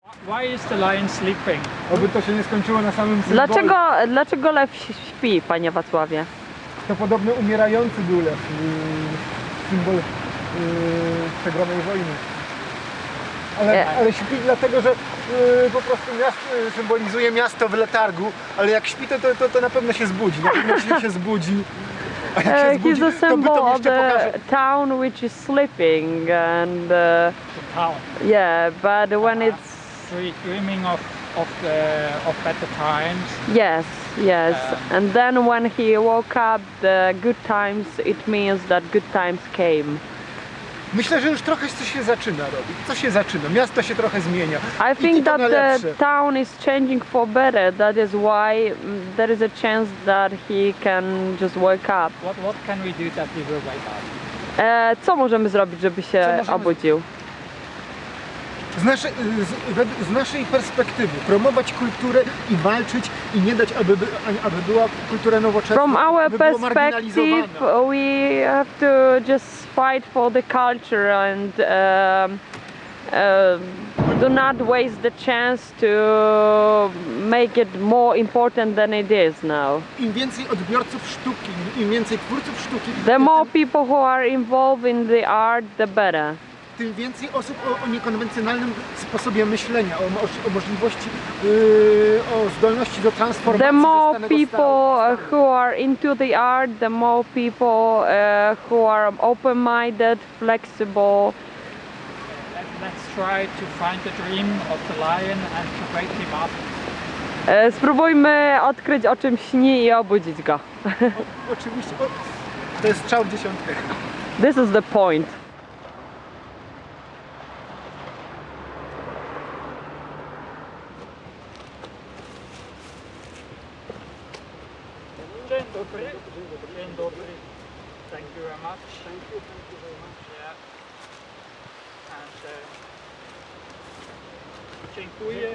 Why is the lion sleeping? Oby to się nie skończyło na samym symbolu. Dlaczego lew śpi, panie Wacławie? To podobno umierający był lew. Symbol przegranej wojny. Ale śpi dlatego, że po prostu symbolizuje miasto w letargu, ale jak śpi, to na pewno się zbudzi. Na pewno się zbudzi. A jak się zbudzi, He's a to by symbol to of jeszcze the pokaże. town which is sleeping, and The town. yeah, but when it's Dreaming of better times. yes, and then when he woke up, the good times, it means that good times came. Myślę, że już trochę coś się zaczyna robić. Co się zaczyna? Miasto się trochę zmienia. I think to that na the lepsze. town is changing for better. That is why there is a chance that he can just wake up. What can we do that he will wake up? Co możemy zrobić, żeby się obudził? Z naszej perspektywy promować kulturę i walczyć i nie dać, aby była kultura nowoczesna, From our aby było perspective, marginalizowana. we have to just fight for the culture and do not waste the chance to make it more important than it is now. Im więcej odbiorców sztuki, im więcej twórców sztuki, The more people who are involved in the art, the better. tym więcej osób o niekonwencjonalnym sposobie myślenia, o możliwości, o zdolności do transformacji The ze more stanego people stanu. who are into the art, the more people who are open-minded, flexible. Let's try to find the dream of the lion and to wake him up. Spróbujmy odkryć, o czym śni i obudzić go. Oczywiście, to jest strzał w dziesiątkę. This is the point. Dzień dobry. Dzień dobry. Thank you very much. Thank you very much. Yeah. And dziękuję.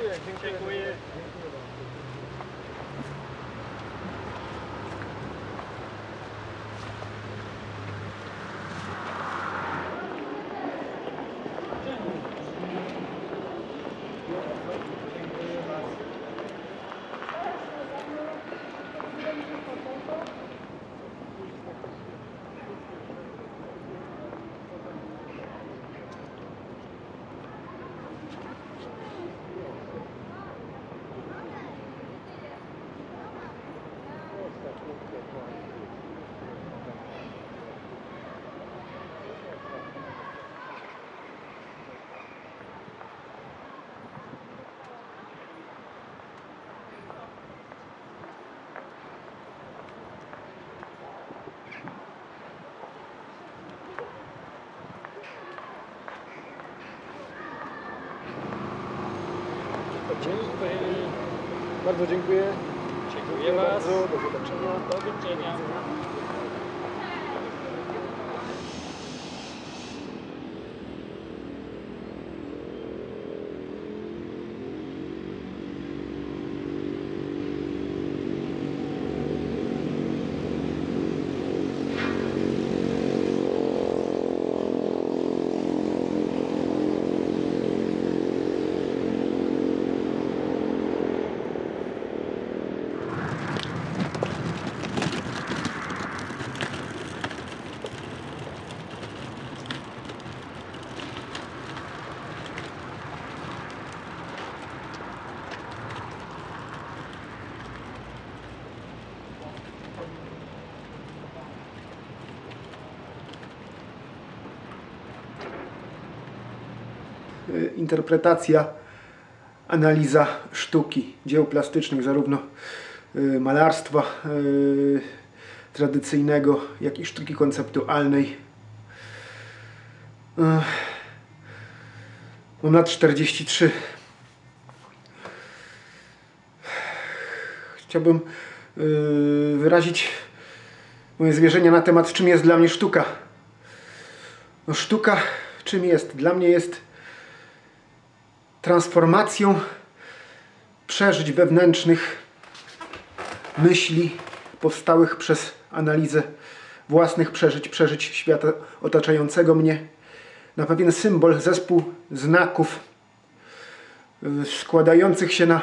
Bardzo dziękuję. Dziękuję bardzo. Do zobaczenia. Do widzenia. Interpretacja, analiza sztuki, dzieł plastycznych, zarówno malarstwa tradycyjnego, jak i sztuki konceptualnej. Mam lat 43. Chciałbym wyrazić moje zwierzenia na temat, czym jest dla mnie sztuka. No, sztuka czym jest? Dla mnie jest transformacją przeżyć wewnętrznych, myśli powstałych przez analizę własnych przeżyć świata otaczającego mnie, na pewien symbol, zespół znaków, składających się na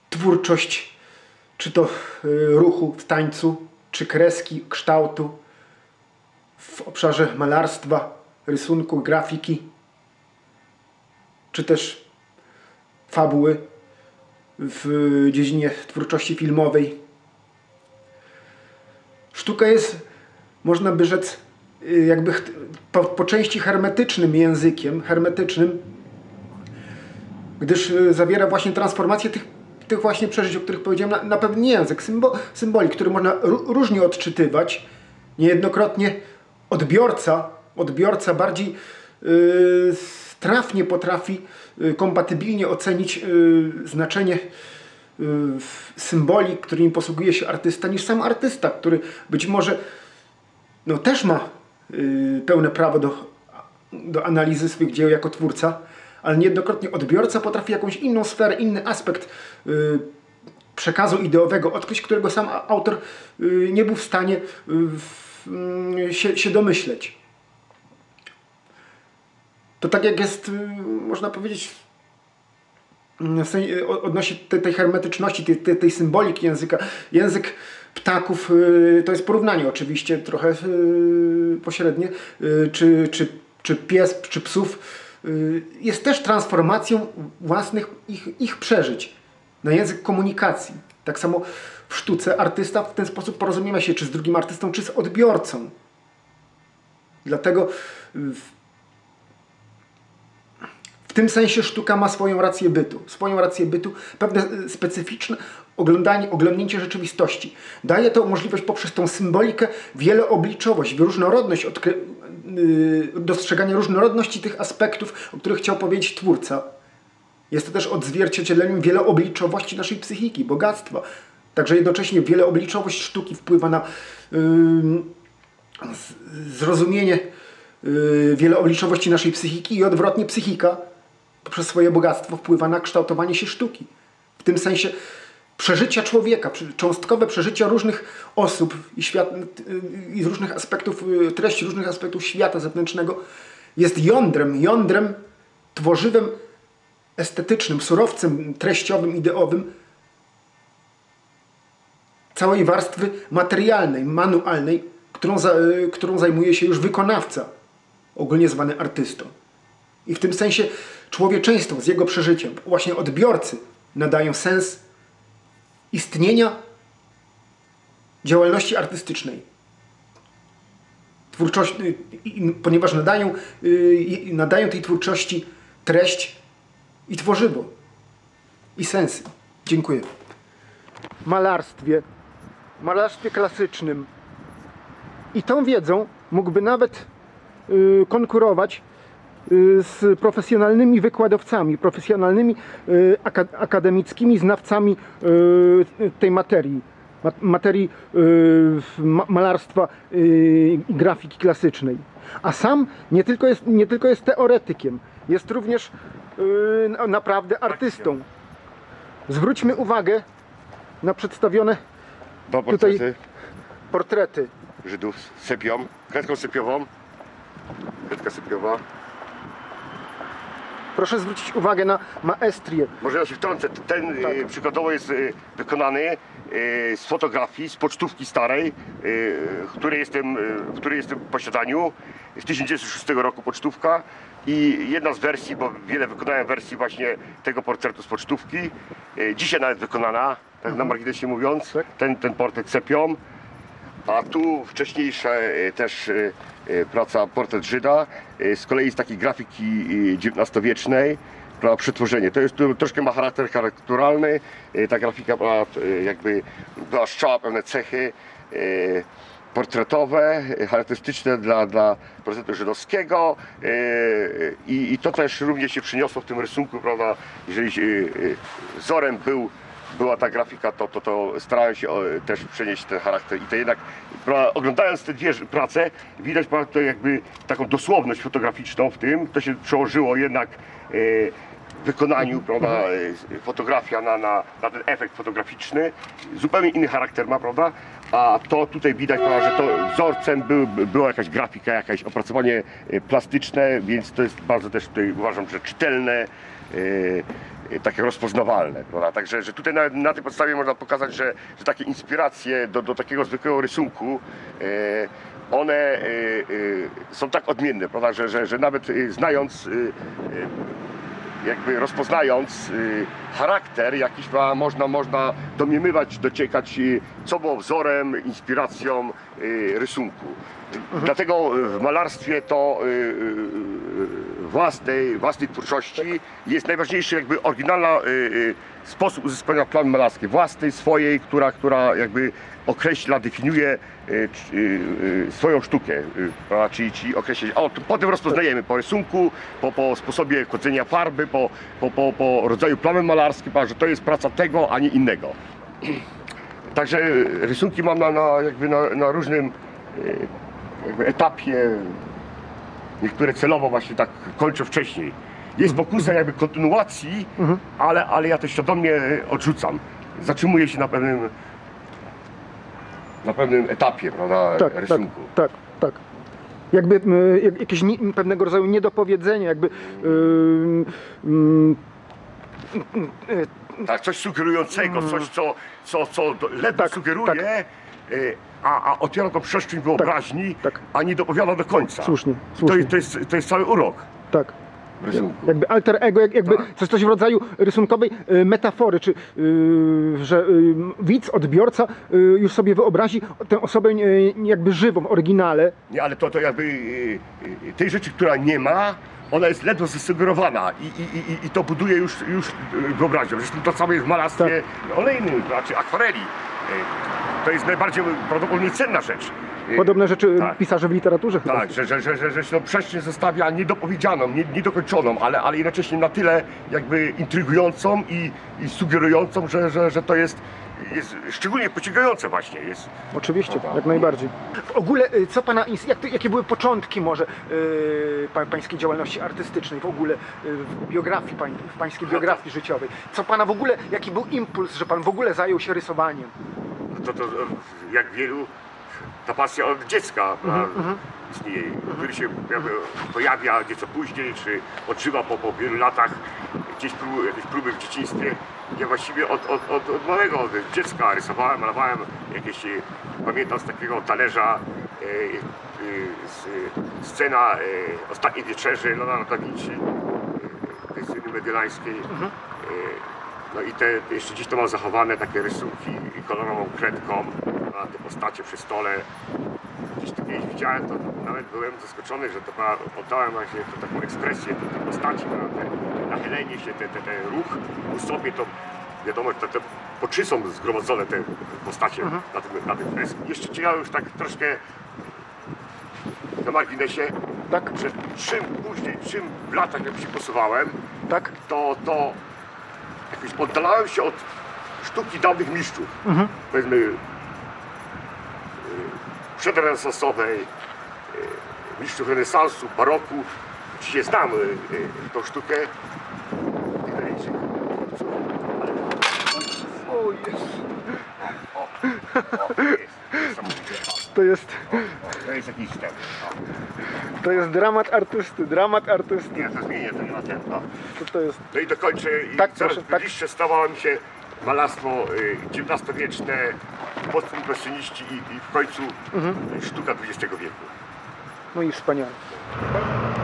twórczość, czy to ruchu w tańcu, czy kreski, kształtu, w obszarze malarstwa, rysunku, grafiki, czy też fabuły w dziedzinie twórczości filmowej. Sztuka jest, można by rzec, jakby po części hermetycznym językiem, gdyż zawiera właśnie transformację tych właśnie przeżyć, o których powiedziałem, na pewien język, symboli, który można różnie odczytywać. Niejednokrotnie odbiorca bardziej trafnie potrafi kompatybilnie ocenić znaczenie symboli, którymi posługuje się artysta, niż sam artysta, który być może no, też ma pełne prawo do analizy swych dzieł jako twórca, ale niejednokrotnie odbiorca potrafi jakąś inną sferę, inny aspekt przekazu ideowego odkryć, którego sam autor nie był w stanie się domyśleć. To tak jak jest, można powiedzieć, odnośnie tej hermetyczności, tej symboliki języka. Język ptaków to jest porównanie oczywiście trochę pośrednie, czy pies, czy psów, jest też transformacją własnych ich przeżyć na język komunikacji. Tak samo w sztuce artysta w ten sposób porozumiewa się czy z drugim artystą, czy z odbiorcą. Dlatego w tym sensie sztuka ma swoją rację bytu, pewne specyficzne oglądnięcie rzeczywistości. Daje to możliwość poprzez tą symbolikę, wieloobliczowość, różnorodność, dostrzeganie różnorodności tych aspektów, o których chciał powiedzieć twórca. Jest to też odzwierciedleniem wieloobliczowości naszej psychiki, bogactwa. Także jednocześnie wieloobliczowość sztuki wpływa na zrozumienie wieloobliczowości naszej psychiki i odwrotnie psychika poprzez swoje bogactwo wpływa na kształtowanie się sztuki. W tym sensie przeżycia człowieka, cząstkowe przeżycia różnych osób i z różnych aspektów treści, różnych aspektów świata zewnętrznego jest jądrem, tworzywem estetycznym, surowcem treściowym, ideowym całej warstwy materialnej, manualnej, którą zajmuje się już wykonawca, ogólnie zwany artystą. I w tym sensie człowieczeństwo z jego przeżyciem, właśnie odbiorcy nadają sens istnienia działalności artystycznej. Ponieważ nadają tej twórczości treść i tworzywo, i sensy. Dziękuję. Malarstwie klasycznym. I tą wiedzą mógłby nawet konkurować z profesjonalnymi wykładowcami, profesjonalnymi akademickimi znawcami tej materii malarstwa i grafiki klasycznej. A sam nie tylko jest teoretykiem, jest również naprawdę artystą. Zwróćmy uwagę na przedstawione tutaj portrety Żydów sypią, kredką sypiową. Kredka sypiowa. Proszę zwrócić uwagę na maestrię. Może ja się wtrącę, ten przykładowo jest wykonany z fotografii, z pocztówki starej, której jestem w posiadaniu, z 1906 roku pocztówka i jedna z wersji, bo wiele wykonałem wersji właśnie tego portretu z pocztówki, dzisiaj nawet wykonana, tak na marginesie mówiąc, ten portret sepią. A tu wcześniejsza też praca portret Żyda, z kolei z takiej grafiki XIX-wiecznej, przetworzenie. To jest troszkę ma charakter charakteralny, ta grafika jakby wyłaszczała pewne cechy portretowe, charakterystyczne dla portretu żydowskiego i to też również się przyniosło w tym rysunku, prawda, jeżeli wzorem była ta grafika, to starałem się też przenieść ten charakter i to jednak, oglądając te dwie prace, widać to jakby taką dosłowność fotograficzną w tym, to się przełożyło jednak wykonaniu, prawda, fotografia na ten efekt fotograficzny, zupełnie inny charakter ma, prawda, a to tutaj widać, prawda, że to wzorcem była jakaś grafika, jakieś opracowanie plastyczne, więc to jest bardzo też tutaj uważam, że czytelne, takie rozpoznawalne, prawda? Także że tutaj na tej podstawie można pokazać, że takie inspiracje do takiego zwykłego rysunku one są tak odmienne, prawda? Że nawet znając, jakby rozpoznając charakter jakiś, można domniemywać, dociekać, co było wzorem, inspiracją rysunku. Dlatego w malarstwie to własnej twórczości jest najważniejszy, jakby oryginalny sposób uzyskania planu malarskiej, własnej, swojej, która jakby określa, definiuje swoją sztukę, prawda? Czyli określa, potem rozpoznajemy po rysunku, po sposobie kładzenia farby, po rodzaju planu malarskim, że to jest praca tego, a nie innego. Także rysunki mam na różnym jakby etapie, niektóre celowo właśnie tak kończę wcześniej. Jest pokusa jakby kontynuacji, ale ja to świadomie odrzucam. Zatrzymuję się na pewnym etapie, prawda, rysunku. Tak. Jakby jakieś pewnego rodzaju niedopowiedzenie, jakby tak, coś sugerującego, coś co ledwo sugeruje, a otwiera to przestrzeń wyobraźni, a nie dopowiada do końca. Słusznie. To jest cały urok. Tak. Rysunku. Jakby alter ego, jakby coś w rodzaju rysunkowej metafory, czy że widz, odbiorca już sobie wyobrazi tę osobę jakby żywą, w oryginale. Nie, ale to jakby tej rzeczy, która nie ma, ona jest ledwo zasugerowana i to buduje już wyobraźnię. Zresztą to samo jest w malarstwie olejnym, czy akwareli. To jest najbardziej prawdopodobnie cenna rzecz. Podobne rzeczy pisarze w literaturze chyba. Tak, że się przestrzeń zostawia niedopowiedzianą, niedokończoną, ale jednocześnie na tyle jakby intrygującą i sugerującą, że to jest szczególnie pociągające właśnie. Oczywiście, jak najbardziej. W ogóle, co pana, jakie były początki może pańskiej działalności artystycznej, w ogóle w biografii, w pańskiej biografii życiowej? Co pana w ogóle, jaki był impuls, że pan w ogóle zajął się rysowaniem? To jak wielu, ta pasja od dziecka istnieje, który się pojawia nieco później, czy odżywa po wielu latach, jakieś próby w dzieciństwie. Ja właściwie od małego, od dziecka rysowałem, malowałem jakieś, pamiętam z takiego talerza scena Ostatniej Wieczerzy Leonarda da Vinci, tej sceny mediolańskiej. No i jeszcze gdzieś to mam zachowane, takie rysunki kolorową kredką, te postacie przy stole. Gdzieś to kiedyś widziałem, to nawet byłem zaskoczony, że to oddałem właśnie taką ekspresję tej postaci, nachylenie się, ten ruch u sobie, to wiadomo, że te oczy są zgromadzone, te postacie na tym fresku. Jeszcze ciekawe już tak troszkę na marginesie, że czym w latach jak się posuwałem, to jakoś oddalałem się od sztuki dawnych mistrzów, powiedzmy przedrenesansowej, mistrzów renesansu, baroku. Oczywiście znam tą sztukę tych największych twórców, ale... O, jest. To jest jakiś ten. To jest dramat artysty. Nie, to zmienię to nie ma ten. To jest. No i dokończę. Coraz bliższe stawało mi się malarstwo XIX-wieczne, postimpresjoniści i w końcu sztuka XX wieku. No i wspaniale.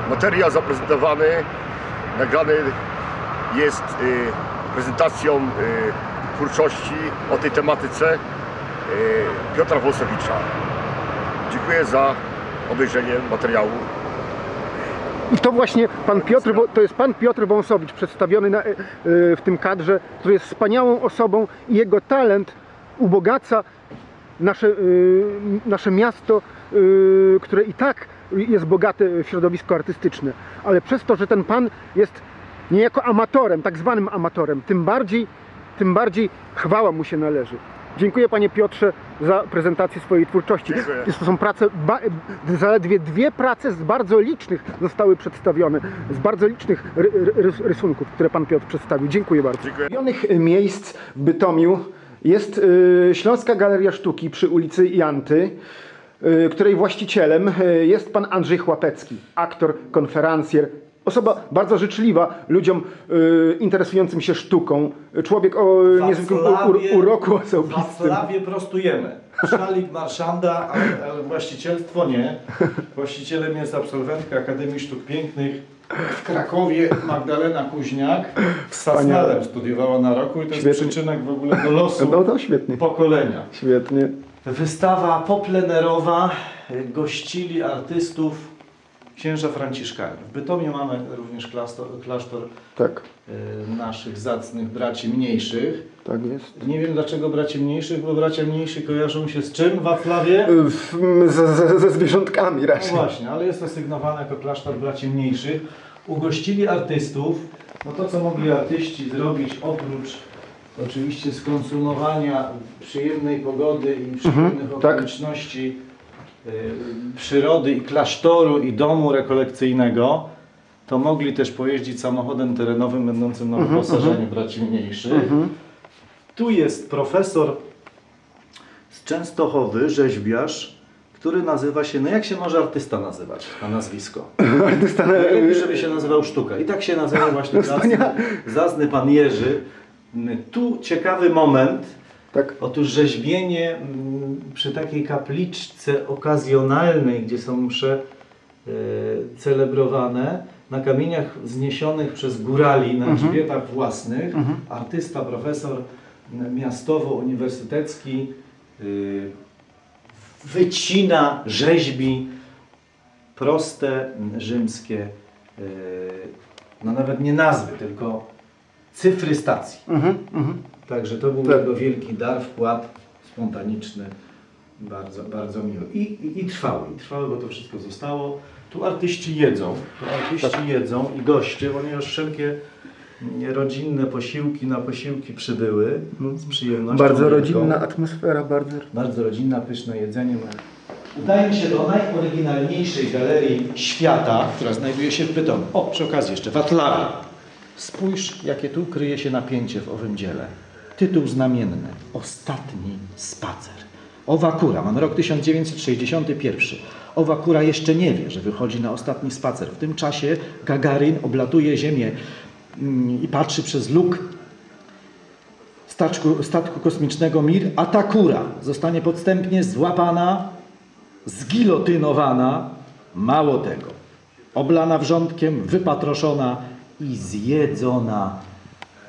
Materiał zaprezentowany, nagrany jest prezentacją twórczości o tej tematyce Piotra Wąsowicza. Dziękuję za obejrzenie materiału. I to właśnie to jest pan Piotr Wąsowicz przedstawiony w tym kadrze, który jest wspaniałą osobą i jego talent ubogaca nasze miasto, które i tak jest bogate w środowisko artystyczne, ale przez to, że ten pan jest niejako amatorem, tak zwanym amatorem, tym bardziej chwała mu się należy. Dziękuję panie Piotrze za prezentację swojej twórczości. Dziękuję. To są prace, zaledwie 2 prace z bardzo licznych zostały przedstawione, z bardzo licznych rysunków, które pan Piotr przedstawił. Dziękuję bardzo. Dziękuję. Z miejsc w Bytomiu jest Śląska Galeria Sztuki przy ulicy Janty, której właścicielem jest pan Andrzej Chłapecki, aktor, konferencjer, osoba bardzo życzliwa ludziom interesującym się sztuką, człowiek o niezwykłym uroku W osobistym. Wacławie prostujemy. Szalik marszanda, ale właścicielstwo nie. Właścicielem jest absolwentka Akademii Sztuk Pięknych w Krakowie Magdalena Kuźniak. Z Sasnalem studiowała na roku i to jest przyczynek w ogóle do losu No świetnie. pokolenia. Świetnie. Wystawa poplenerowa, gościli artystów księża Franciszkanie. W Bytomiu mamy również klasztor Tak, naszych zacnych braci mniejszych. tak jest. Nie wiem dlaczego braci mniejszych, bo bracia mniejsi kojarzą się z czym w Wacławie? Ze zwierzątkami No raczej. właśnie, ale jest asygnowane jako klasztor braci mniejszych. Ugościli artystów. No to co mogli artyści zrobić oprócz oczywiście skonsumowania przyjemnej pogody i przyjemnych okoliczności przyrody i klasztoru i domu rekolekcyjnego, to mogli też pojeździć samochodem terenowym będącym na wyposażeniu braci mniejszych. Tu jest profesor z Częstochowy, rzeźbiarz, który nazywa się, no jak się może artysta nazywać na nazwisko? Artysta Najlepiej, żeby się nazywał Sztuka. I tak się nazywa właśnie zacny pan Jerzy. Tu ciekawy moment. Tak. Otóż rzeźbienie przy takiej kapliczce okazjonalnej, gdzie są msze celebrowane, na kamieniach zniesionych przez górali na grzbietach własnych, artysta, profesor miastowo-uniwersytecki wycina, rzeźbi proste, rzymskie, no nawet nie nazwy, tylko cyfry stacji. Także to był jego wielki dar, wkład spontaniczny, bardzo, bardzo miły. I trwały, bo to wszystko zostało. Tu artyści jedzą, i goście, ponieważ wszelkie rodzinne posiłki na posiłki przybyły z przyjemnością. Bardzo wielką. rodzinna atmosfera, Bardzo rodzinna, pyszne jedzenie. Udajmy się do najoryginalniejszej galerii świata, która znajduje się w Bytomiu. O, przy okazji jeszcze, w Wacławie. Spójrz, jakie tu kryje się napięcie w owym dziele. Tytuł znamienny. Ostatni spacer. Owa kura, mamy rok 1961. Owa kura jeszcze nie wie, że wychodzi na ostatni spacer. W tym czasie Gagarin oblatuje Ziemię i patrzy przez luk statku kosmicznego Mir, a ta kura zostanie podstępnie złapana, zgilotynowana, mało tego, oblana wrzątkiem, wypatroszona i zjedzona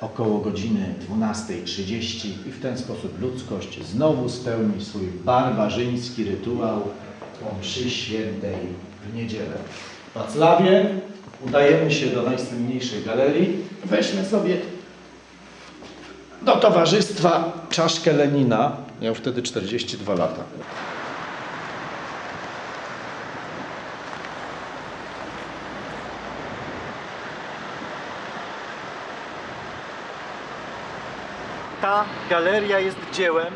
około godziny 12:30 i w ten sposób ludzkość znowu spełni swój barbarzyński rytuał o mszy świętej w niedzielę. W Wacławie udajemy się do najsłynniejszej galerii. Weźmy sobie do towarzystwa czaszkę Lenina. Miał wtedy 42 lata. Ta galeria jest dziełem,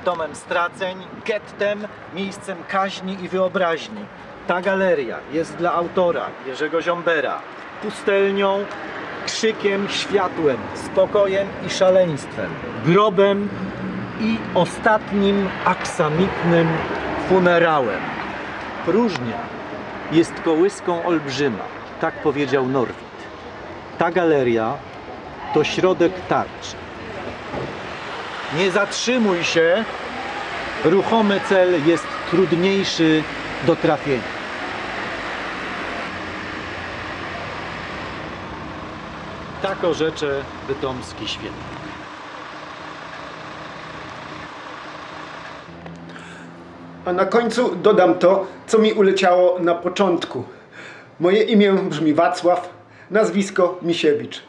domem straceń, gettem, miejscem kaźni i wyobraźni. Ta galeria jest dla autora Jerzego Ziombera pustelnią, krzykiem, światłem, spokojem i szaleństwem, grobem i ostatnim aksamitnym funerałem. Próżnia jest kołyską olbrzyma, tak powiedział Norwid. Ta galeria to środek tarczy. Nie zatrzymuj się, ruchomy cel jest trudniejszy do trafienia. Tak orzecze bytomski święty. A na końcu dodam to, co mi uleciało na początku. Moje imię brzmi Wacław, nazwisko Misiewicz.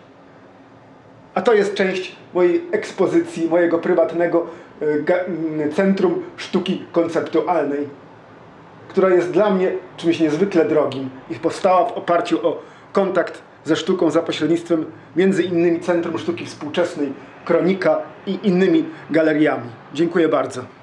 A to jest część mojej ekspozycji, mojego prywatnego Centrum Sztuki Konceptualnej, która jest dla mnie czymś niezwykle drogim i powstała w oparciu o kontakt ze sztuką za pośrednictwem między innymi Centrum Sztuki Współczesnej Kronika i innymi galeriami. Dziękuję bardzo.